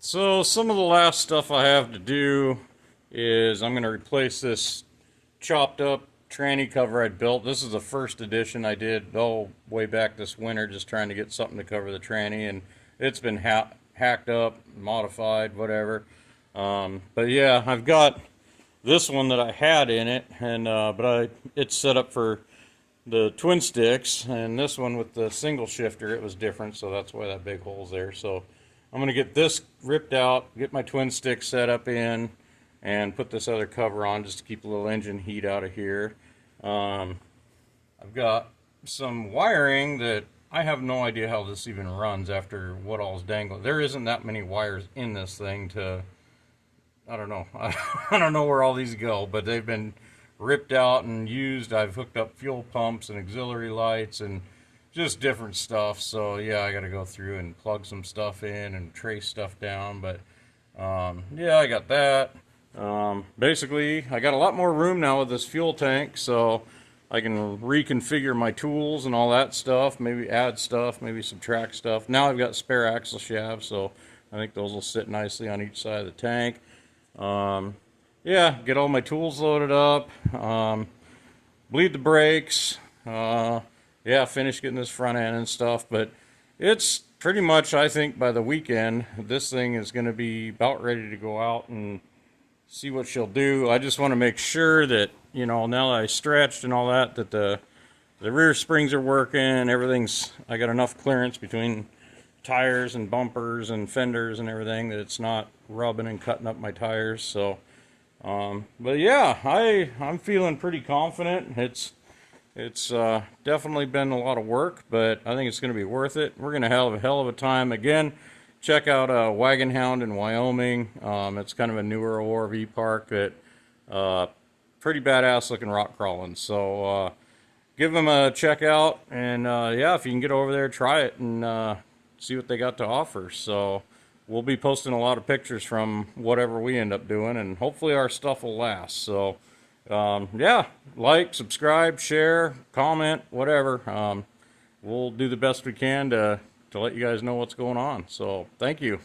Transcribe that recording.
So some of the last stuff I have to do is I'm going to replace this chopped up tranny cover I built. This is the first edition I did way back this winter, just trying to get something to cover the tranny, and it's been hacked up, modified, whatever. But yeah, I've got this one that I had in it, and it's set up for the twin sticks, and this one with the single shifter, it was different, so that's why that big hole's there. So I'm going to get this ripped out, get my twin stick set up in, and put this other cover on just to keep a little engine heat out of here. I've got some wiring that I have no idea how this even runs after what all's dangling. There isn't that many wires in this thing to, I don't know. I don't know where all these go, but they've been ripped out and used. I've hooked up fuel pumps and auxiliary lights and just different stuff. So yeah, I got to go through and plug some stuff in and trace stuff down. But yeah, I got that. Basically, I got a lot more room now with this fuel tank, so I can reconfigure my tools and all that stuff. Maybe add stuff, maybe subtract stuff. Now I've got spare axle shafts, so I think those will sit nicely on each side of the tank. Yeah, get all my tools loaded up, bleed the brakes, yeah, finish getting this front end and stuff, but it's pretty much, I think, by the weekend, this thing is going to be about ready to go out and see what she'll do. I just want to make sure that, you know, now that I stretched and all that, that the rear springs are working, I got enough clearance between tires and bumpers and fenders and everything that it's not rubbing and cutting up my tires. So but yeah, I'm feeling pretty confident. It's definitely been a lot of work, but I think it's going to be worth it. We're going to have a hell of a time. Again, check out Wagon Hound in Wyoming. It's kind of a newer ORV park that pretty badass looking rock crawling. So give them a check out, and yeah, if you can get over there, try it and see what they got to offer. So we'll be posting a lot of pictures from whatever we end up doing, and hopefully our stuff will last. So yeah, like, subscribe, share, comment, whatever. We'll do the best we can to let you guys know what's going on. So thank you.